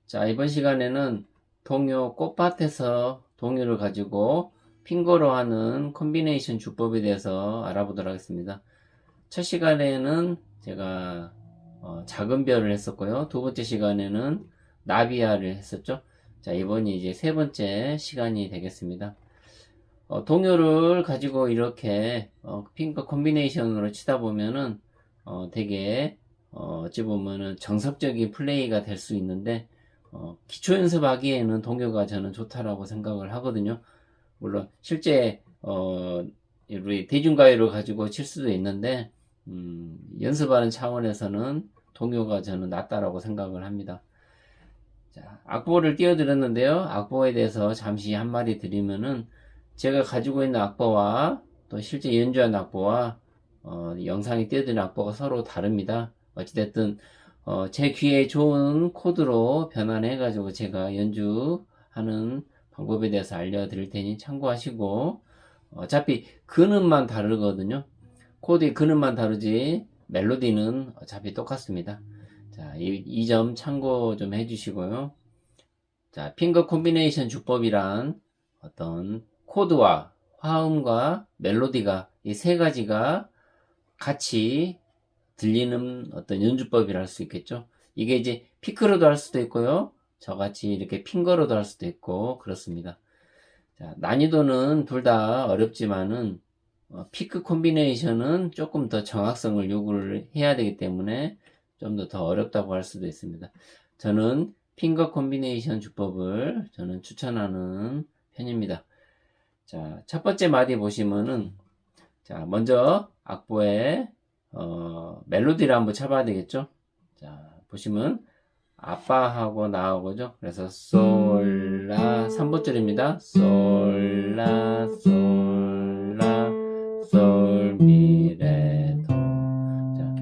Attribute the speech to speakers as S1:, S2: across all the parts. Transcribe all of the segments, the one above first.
S1: 자, 이번 시간에는 동요 꽃밭에서 동요를 가지고 핑거로 하는 콤비네이션 주법에 대해서 알아보도록 하겠습니다. 첫 시간에는 제가 작은 별을 했었고요. 두 번째 시간에는 나비야를 했었죠. 자, 이번이 이제 세 번째 시간이 되겠습니다. 동요를 가지고 이렇게 핑거 콤비네이션으로 치다 보면은 되게 어찌 보면은 정석적인 플레이가 될 수 있는데 기초 연습하기에는 동요가 저는 좋다라고 생각을 하거든요. 물론 실제 우리 대중가요를 가지고 칠 수도 있는데 연습하는 차원에서는 동요가 저는 낫다라고 생각을 합니다. 자, 악보를 띄워드렸는데요. 악보에 대해서 잠시 한마디 드리면은 제가 가지고 있는 악보와 또 실제 연주한 악보와 영상에 띄워드린 악보가 서로 다릅니다. 어찌됐든 제 귀에 좋은 코드로 변환해 가지고 제가 연주하는 방법에 대해서 알려드릴 테니 참고하시고 어차피 근음만 다르거든요. 코드의 근음만 다르지 멜로디는 어차피 똑같습니다. 자, 이 점 참고 좀 해주시고요. 자, 핑거 콤비네이션 주법이란 어떤 코드와 화음과 멜로디가 이 세 가지가 같이 들리는 어떤 연주법이라 할 수 있겠죠. 이게 이제 피크로도 할 수도 있고요. 저같이 이렇게 핑거로도 할 수도 있고 그렇습니다. 자, 난이도는 둘 다 어렵지만은 피크 콤비네이션은 조금 더 정확성을 요구를 해야 되기 때문에 좀 더 어렵다고 할 수도 있습니다. 저는 핑거 콤비네이션 주법을 저는 추천하는 편입니다. 자, 첫 번째 마디 보시면은 자, 먼저 악보에 멜로디를 한번 쳐봐야 되겠죠? 자, 보시면 아빠하고 나하고죠. 그래서 솔, 라, 3번 줄입니다. 솔, 라, 솔, 라, 솔, 미, 레, 도. 자,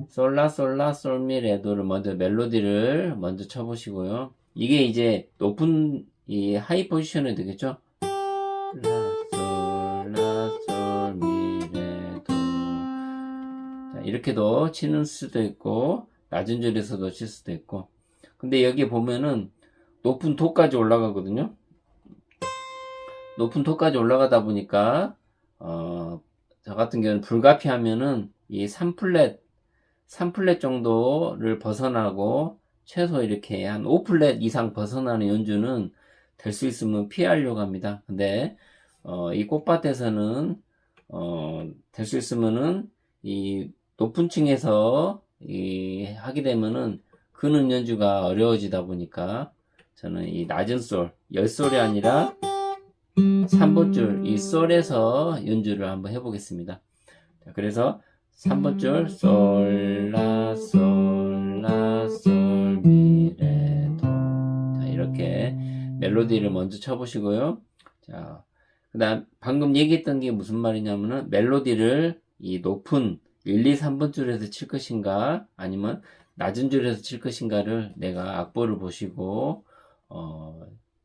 S1: 솔, 라, 솔, 라, 솔, 미, 레, 도를 먼저 멜로디를 먼저 쳐보시고요. 이게 이제 높은 이 하이 포지션이 되겠죠? 라, 솔, 라, 솔, 미, 레, 도. 자, 이렇게도 치는 수도 있고, 낮은 줄에서도 칠 수도 있고. 근데 여기 보면은 높은 도까지 올라가거든요. 높은 도까지 올라가다 보니까 저 같은 경우는 불가피하면은 이 3플랫 정도를 벗어나고 최소 이렇게 한 5플랫 이상 벗어나는 연주는 될 수 있으면 피하려고 합니다. 근데 이 꽃밭에서는 될 수 있으면은 이 높은 층에서 하게 되면은 근음 연주가 어려워지다 보니까 저는 이 낮은 솔, 열솔이 아니라 3번 줄 이 솔에서 연주를 한번 해보겠습니다. 자, 그래서 3번 줄 솔, 라, 솔, 라, 솔, 미, 레, 도. 자, 이렇게 멜로디를 먼저 쳐보시고요. 자, 그 다음 방금 얘기했던 게 무슨 말이냐면은 멜로디를 이 높은 1, 2, 3번 줄에서 칠 것인가 아니면 낮은 줄에서 칠 것인가를 내가 악보를 보시고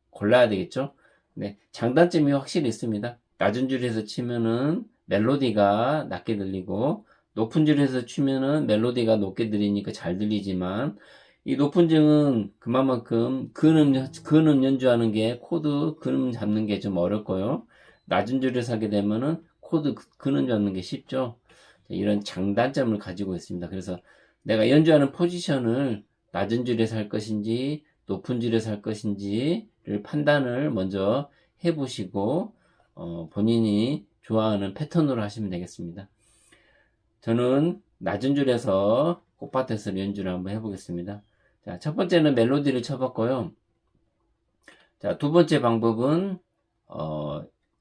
S1: 골라야 되겠죠. 네, 장단점이 확실히 있습니다. 낮은 줄에서 치면은 멜로디가 낮게 들리고 높은 줄에서 치면은 멜로디가 높게 들리니까 잘 들리지만 이 높은 줄은 그만큼 근음 연주하는 게 코드 근음 잡는 게 좀 어렵고요. 낮은 줄에서 하게 되면은 코드 근음 잡는 게 쉽죠. 이런 장단점을 가지고 있습니다. 그래서 내가 연주하는 포지션을 낮은 줄에서 할 것인지 높은 줄에서 할 것인지를 판단을 먼저 해보시고 본인이 좋아하는 패턴으로 하시면 되겠습니다. 저는 낮은 줄에서 꽃밭에서 연주를 한번 해보겠습니다. 자, 첫 번째는 멜로디를 쳐봤고요. 자, 두 번째 방법은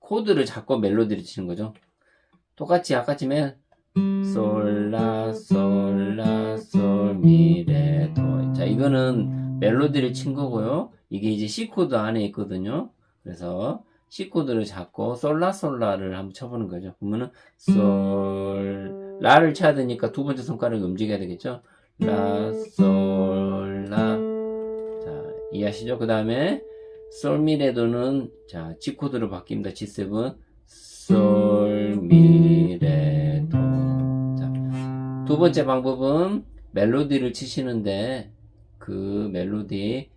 S1: 코드를 잡고 멜로디를 치는 거죠. 똑같이 아까쯤 솔, 라, 솔, 라, 솔, 미, 레, 도. 자, 이거는 멜로디를 친 거고요. 이게 이제 C 코드 안에 있거든요. 그래서 C 코드를 잡고 솔라, 솔라를 한번 쳐보는 거죠. 그러면은 솔, 라를 쳐야 되니까 두 번째 손가락이 움직여야 되겠죠. 라, 솔, 라. 자, 이해하시죠? 그 다음에 솔, 미, 레, 도는 자, G 코드로 바뀝니다. G7. 솔, 미, 레, 도. 두 번째 방법은 멜로디를 치시는데 그 멜로디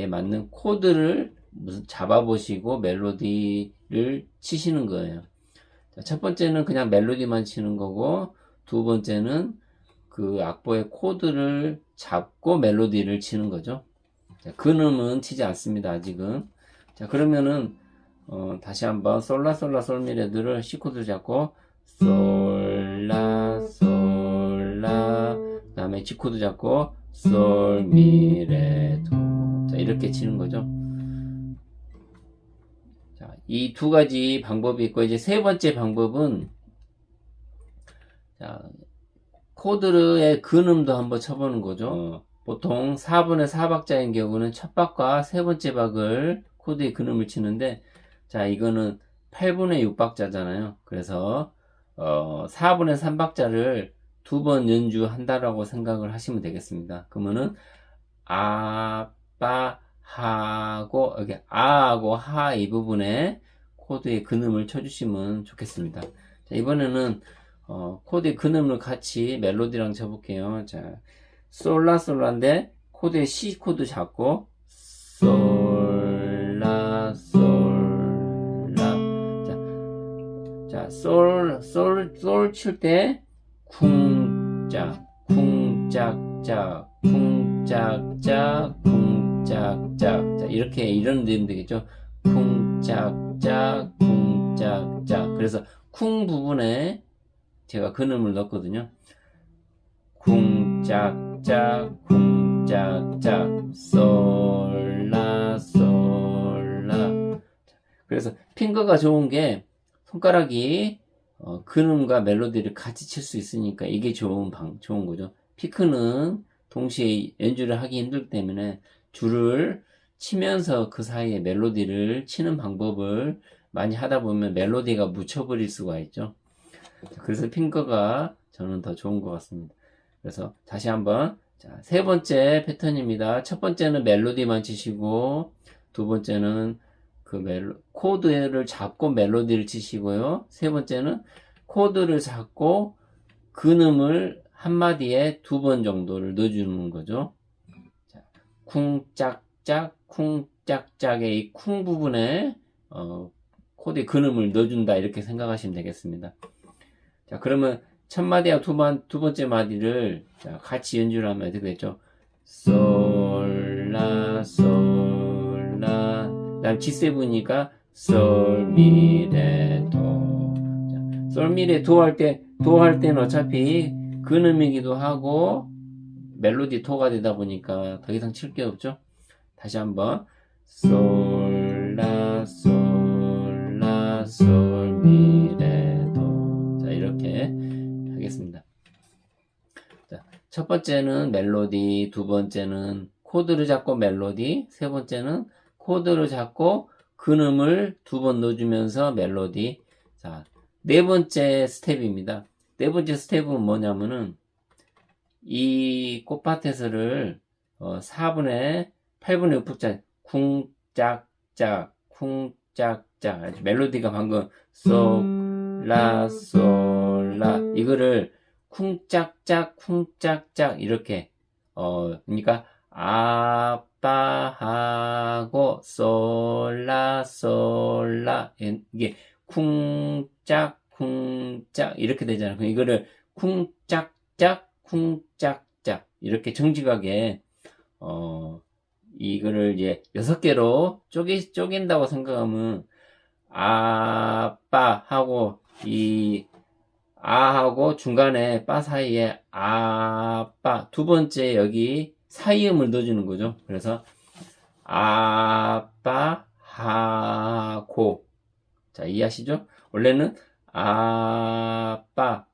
S1: 맞는 코드를 무슨 잡아보시고 멜로디를 치시는 거예요. 자, 첫 번째는 그냥 멜로디만 치는 거고, 두 번째는 그 악보의 코드를 잡고 멜로디를 치는 거죠. 자, 근음은 치지 않습니다, 아직은. 자, 그러면은 다시 한번 솔라 솔라 솔미레도를 C 코드를 잡고 솔라 솔라, 그다음에 G 코드 잡고 솔미레도. 자, 이렇게 치는 거죠. 자, 이 두 가지 방법이 있고, 이제 세 번째 방법은, 자, 코드의 근음도 한번 쳐보는 거죠. 보통 4분의 4박자인 경우는 첫 박과 세 번째 박을 코드의 근음을 치는데, 자, 이거는 8분의 6박자잖아요. 그래서 4분의 3박자를 두 번 연주한다라고 생각을 하시면 되겠습니다. 그러면은 아빠 하고 여기 아하고 하 이 부분에 코드의 근음을 쳐주시면 좋겠습니다. 자, 이번에는 코드의 근음을 같이 멜로디랑 쳐볼게요. 자, 솔라 솔라인데 코드의 C 코드 잡고 솔라 솔라. 자, 솔 칠 때 쿵짝 쿵짝짝 쿵짝짝 쿵짝짝. 자, 이렇게 이런 되면 되겠죠. 쿵짝짝 쿵짝짝. 그래서 쿵 부분에 제가 근음을 넣었거든요. 쿵짝짝 쿵짝짝 솔라 솔라. 그래서 핑거가 좋은 게 손가락이 근음과 멜로디를 같이 칠 수 있으니까 이게 좋은 거죠. 피크는 동시에 연주를 하기 힘들기 때문에 줄을 치면서 그 사이에 멜로디를 치는 방법을 많이 하다 보면 멜로디가 묻혀버릴 수가 있죠. 그래서 핑거가 저는 더 좋은 것 같습니다. 그래서 다시 한번, 자, 세 번째 패턴입니다. 첫 번째는 멜로디만 치시고, 두 번째는 코드를 잡고 멜로디를 치시고요. 세 번째는 코드를 잡고 근음을 한 마디에 두 번 정도를 넣어주는 거죠. 자, 쿵짝짝 쿵짝짝의 이 쿵 부분에 코드의 근음을 넣어준다, 이렇게 생각하시면 되겠습니다. 자, 그러면 첫 마디와 두 번째 마디를 자, 같이 연주를 하면 어떻게 되죠? 솔라 솔라. 그다음 G7이니까 솔미레도. 솔미레도 할 때는 어차피 근음이기도 하고 멜로디 도가 되다 보니까 더 이상 칠 게 없죠. 다시 한번 솔라 솔라 솔미레도. 자, 이렇게 하겠습니다. 자, 첫 번째는 멜로디, 두 번째는 코드를 잡고 멜로디, 세 번째는 코드를 잡고 근음을 두 번 넣어주면서 멜로디. 자, 네 번째 스텝입니다. 네 번째 스텝은 뭐냐면은 이 꽃밭에서를 8분의 6박자 쿵짝짝 쿵짝짝. 멜로디가 방금 솔라 솔라 이거를 쿵짝짝 쿵짝짝 이렇게 그러니까 아빠하고 솔라 솔라 이게 쿵짝 쿵짝 이렇게 되잖아요. 이거를 쿵짝짝 쿵짝짝 이렇게 정직하게 이거를 이제 6개로 쪼갠다고 생각하면 아빠하고 이 아하고 중간에 빠 사이에 아빠 두 번째 여기 사이음을 넣어주는 거죠. 그래서 아빠 하고. 자, 이해하시죠? 원래는 아빠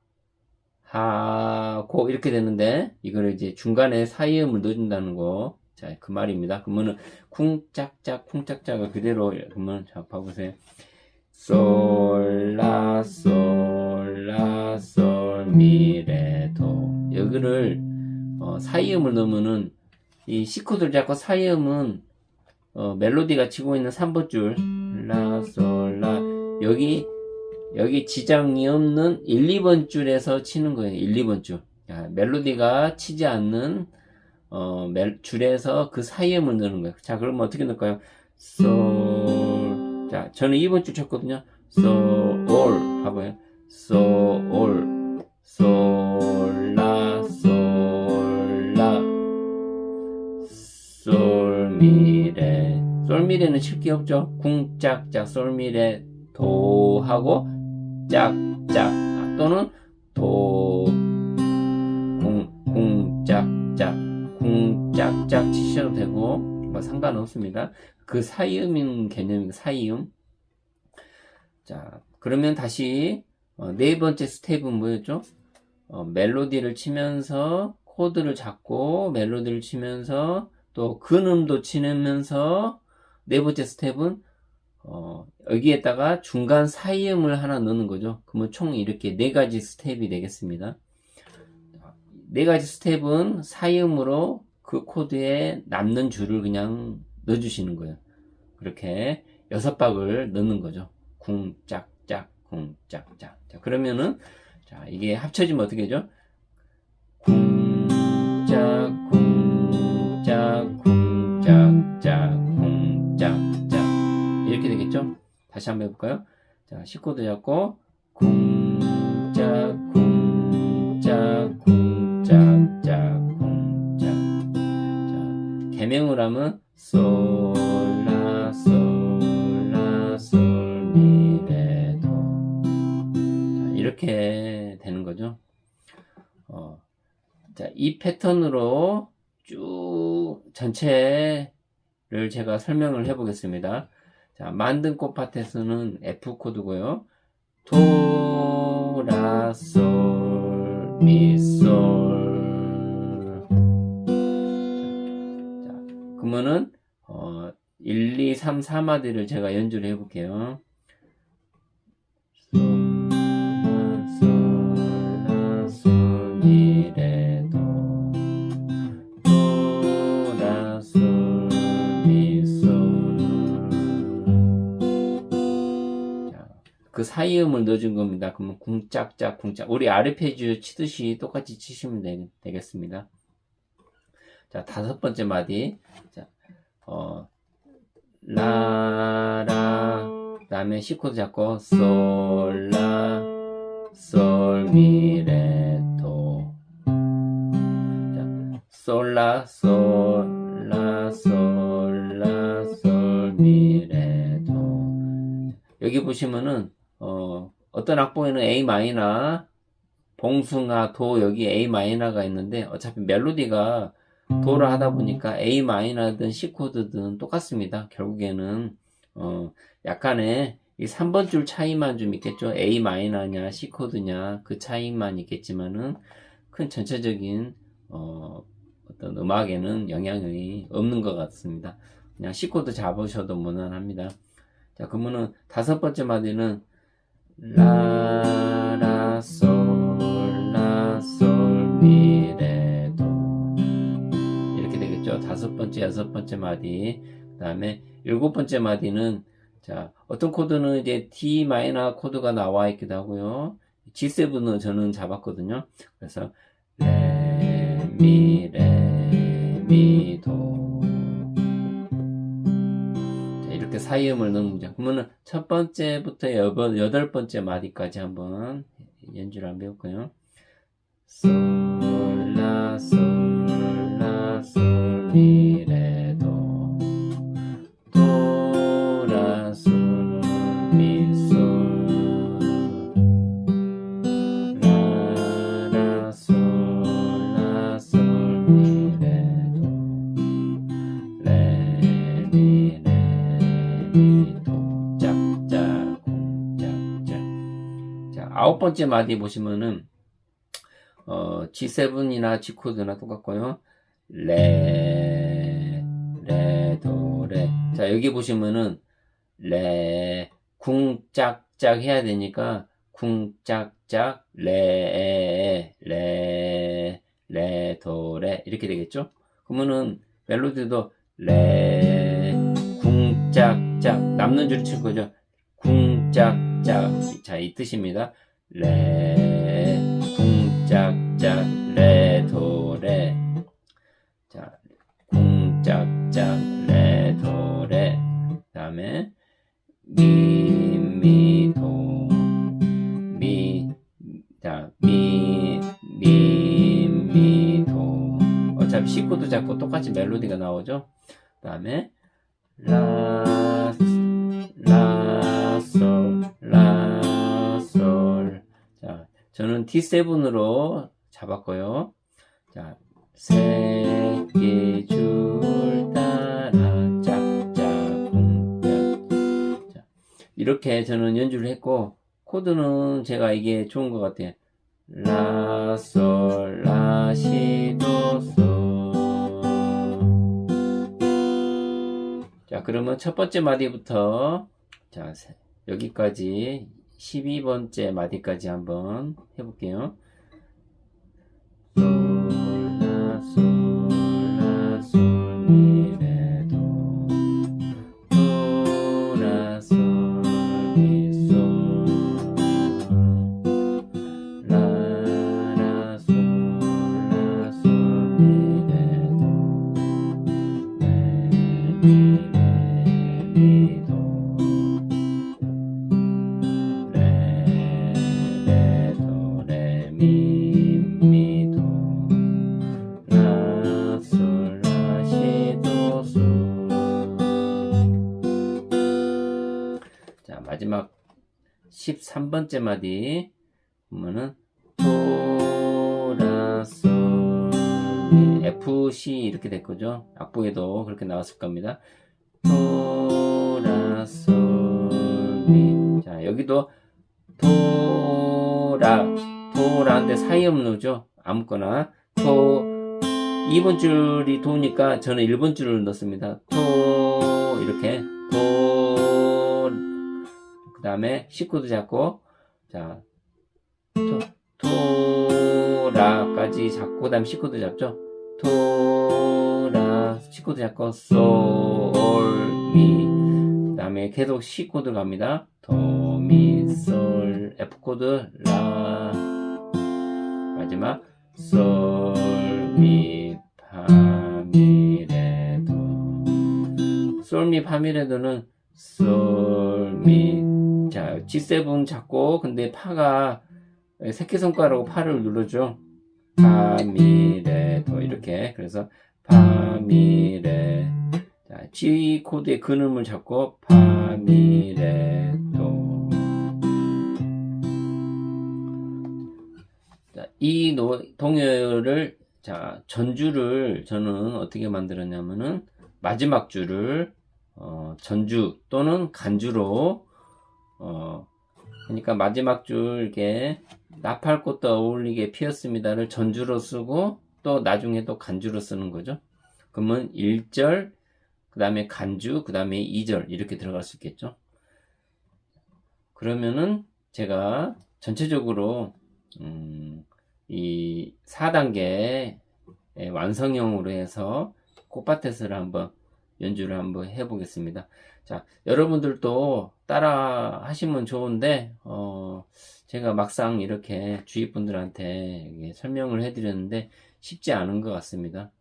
S1: 하고 이렇게 되는데 이거를 이제 중간에 사이음을 넣어준다는 거. 자, 그 말입니다. 그러면은 쿵짝짝 쿵짝짝을 그대로 그러면 자 봐보세요. 솔라 솔라 솔미레도. 여기를 사이음을 넣으면은 이 C 코드를 잡고 사이음은 멜로디가 치고 있는 3번 줄 라 솔라 여기 지장이 없는 1, 2번 줄에서 치는 거예요. 1, 2번 줄. 멜로디가 치지 않는 줄에서 그 사이음을 넣는 거예요. 자, 그러면 어떻게 넣을까요? 솔. 자, 저는 2번 줄 쳤거든요. 솔, 봐봐요. 솔, 솔, 라, 솔, 라, 솔, 미, 레. 솔, 미, 레는 칠 게 없죠. 궁, 짝, 짝, 솔, 미, 레, 도 하고 짝, 짝. 또는 도, 궁, 짝, 짝. 짝짝 치셔도 되고 뭐 상관없습니다. 그 사이음인 개념이 사이음. 자, 그러면 다시 네 번째 스텝은 뭐였죠? 멜로디를 치면서 코드를 잡고 멜로디를 치면서 또 근음도 치면서 네 번째 스텝은 여기에다가 중간 사이음을 하나 넣는 거죠. 그러면 총 이렇게 네 가지 스텝이 되겠습니다. 네 가지 스텝은 사이음으로 그 코드에 남는 줄을 그냥 넣어주시는 거예요. 그렇게 6박을 넣는 거죠. 궁짝짝, 궁짝짝. 자, 그러면은, 자, 이게 합쳐지면 어떻게 되죠? 궁짝, 궁짝, 궁짝짝, 궁짝짝. 이렇게 되겠죠? 다시 한번 해볼까요? 자, C코드 잡고, 궁짝, 궁짝, 궁짝짝. 개명을 하면 솔, 라, 솔, 라, 솔, 미, 레, 도. 자, 이렇게 되는 거죠. 자, 이 패턴으로 쭉 전체를 제가 설명을 해 보겠습니다. 자, 만든 꽃밭에서는 F 코드고요. 도, 라, 솔, 미, 솔. 그러면은 1, 2, 3, 4마디를 제가 연주를 해볼게요. 솔, 라, 솔, 미, 레, 도. 도, 라, 솔, 미, 솔. 자, 그 사이음을 넣어준 겁니다. 그러면 궁짝짝, 궁짝. 우리 아르페지오 치듯이 똑같이 치시면 되겠습니다. 자, 5번째 마디. 자, 라, 라. 그 다음에 C 코드 잡고, 솔, 라, 솔, 미, 레, 도. 자, 솔, 라, 솔, 라, 솔, 라, 솔, 미, 레, 도. 여기 보시면은, 어떤 악보에는 A 마이너, 봉숭아, 도, 여기 A 마이너가 있는데, 어차피 멜로디가 도를 하다 보니까 A 마이너든 C 코드든 똑같습니다. 결국에는 약간의 이 3번 줄 차이만 좀 있겠죠. A 마이너냐 C 코드냐 그 차이만 있겠지만은 큰 전체적인 어떤 음악에는 영향이 없는 것 같습니다. 그냥 C 코드 잡으셔도 무난합니다. 자, 그러면은 5번째 마디는 라, 라, 솔, 라, 솔, 미, 레, 도. 5번째, 6번째 마디. 그 다음에 7번째 마디는, 자, 어떤 코드는 이제 D 마이너 코드가 나와 있기도 하고요. G7은 저는 잡았거든요. 그래서, 레, 미, 도. 자, 이렇게 사이음을 넣는 문장. 그러면은 첫 번째부터 8번째 마디까지 한번 연주를 한번 해볼까요? 솔, 라, 솔, 라, 솔, 미, 레, 도. 도, 라, 솔, 미, 솔. 라, 라, 솔, 라, 솔, 미, 레, 도. 레, 미, 도. 짝짝, 짝짝. 자, 9번째 마디 보시면은 G7이나 G코드나 똑같고요. 레, 도, 레. 자, 여기 보시면은 레, 궁짝짝 해야 되니까 궁짝짝, 레, 도, 레. 이렇게 되겠죠? 그러면은 멜로디도 레, 궁짝짝. 남는 줄을 칠 거죠? 궁짝짝. 자, 이 뜻입니다. 레, 궁짝짝, 레, 도, 레. 자, C코드 잡고 똑같이 멜로디가 나오죠. 그 다음에 라, 라, 솔, 라, 솔. 자, 저는 D7으로 잡았고요. 자, 새끼줄 따라 짝짝 공략. 자, 이렇게 저는 연주를 했고, 코드는 제가 이게 좋은 것 같아요. 라, 솔, 라, 시, 도, 솔. 자, 그러면 첫 번째 마디부터, 자, 여기까지 12번째 마디까지 한번 해볼게요. 솔, 라, 솔, 라, 솔, 미, 레, 도. 도, 라, 솔, 미, 솔. 라, 라, 솔, 라, 솔, 미, 레, 도. 레, 미, 미, 도. 레, 레, 도, 레, 미, 미, 도. 라, 솔, 라, 시, 도, 솔. 자, 마지막 13번째 마디 보면은 도, 라, 솔, 미, F, C 이렇게 될 거죠. 악보에도 그렇게 나왔을 겁니다. 도, 라, 솔, 미. 자, 여기도 도, 라, 도라인데 사이음로죠. 아무거나 도. 2번 줄이 도니까 저는 1번 줄을 넣습니다. 도, 이렇게 도. 그 다음에 C코드 잡고, 자, 도, 라까지 잡고, 그 다음에 C코드 잡죠. 도, 라, C코드 잡고, 솔, 미. 그 다음에 계속 C코드 갑니다. 도, 미, 솔, F코드, 라. 마지막, 솔, 미, 파, 미, 레, 도. 솔, 미, 파, 미, 레, 도는 솔, 미. 자, G7 잡고, 근데 파가 새끼손가락으로 파를 누르죠. 파, 미, 레, 도. 이렇게. 그래서 파, 미, 레. 자, G 코드의 근음을 잡고 파, 미, 레, 도. 자, 이 동요를, 자, 전주를 저는 어떻게 만들었냐면은 마지막 줄을 전주 또는 간주로 그러니까 마지막 줄 이렇게 나팔꽃도 어울리게 피었습니다를 전주로 쓰고 또 나중에 또 간주로 쓰는 거죠. 그러면 1절 그 다음에 간주 그 다음에 2절 이렇게 들어갈 수 있겠죠. 그러면은 제가 전체적으로 이 4단계 완성형으로 해서 꽃밭에서를 한번 연주를 한번 해보겠습니다. 자, 여러분들도 따라 하시면 좋은데 제가 막상 이렇게 주위 분들한테 설명을 해드렸는데 쉽지 않은 것 같습니다.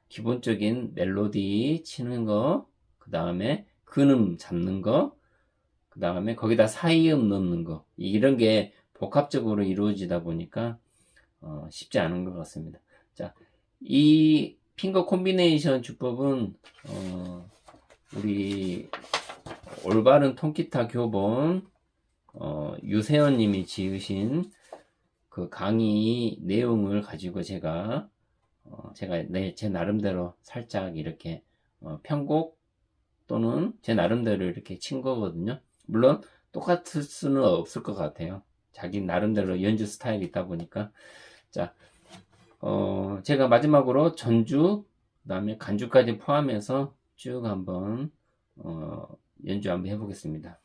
S1: 기본적인 멜로디 치는 거, 그 다음에 근음 잡는 거, 그 다음에 거기다 사이음 넣는 거, 이런 게 복합적으로 이루어지다 보니까 쉽지 않은 것 같습니다. 자, 이 핑거 콤비네이션 주법은 우리 올바른 통기타 교본 유세연 님이 지으신 그 강의 내용을 가지고 제가 제 나름대로 살짝 이렇게 편곡 또는 제 나름대로 이렇게 친 거거든요. 물론 똑같을 수는 없을 것 같아요. 자기 나름대로 연주 스타일이 있다 보니까. 자, 제가 마지막으로 전주, 그 다음에 간주까지 포함해서 쭉 한번 연주 한번 해보겠습니다.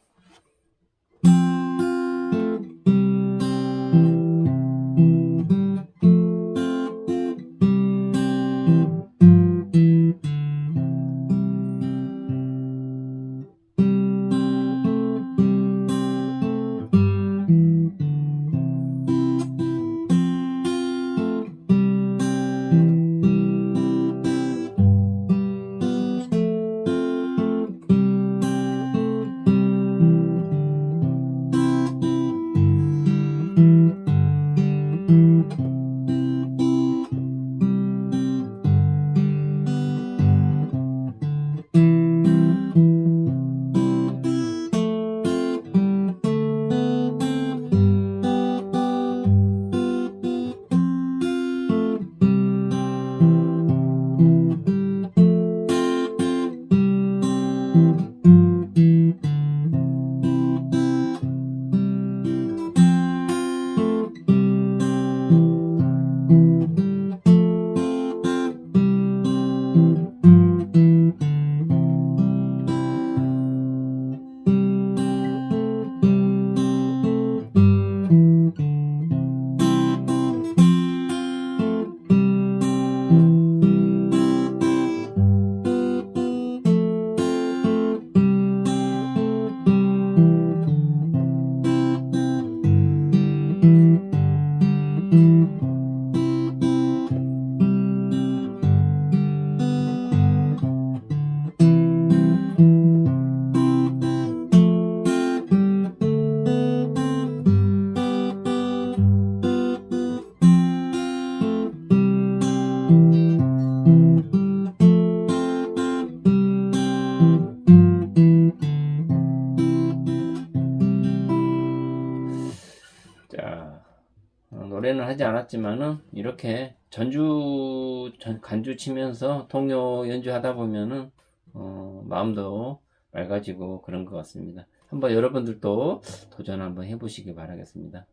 S1: 노래는 하지 않았지만은 이렇게 간주 치면서 동요 연주하다 보면은 마음도 맑아지고 그런 것 같습니다. 한번 여러분들도 도전 한번 해보시기 바라겠습니다.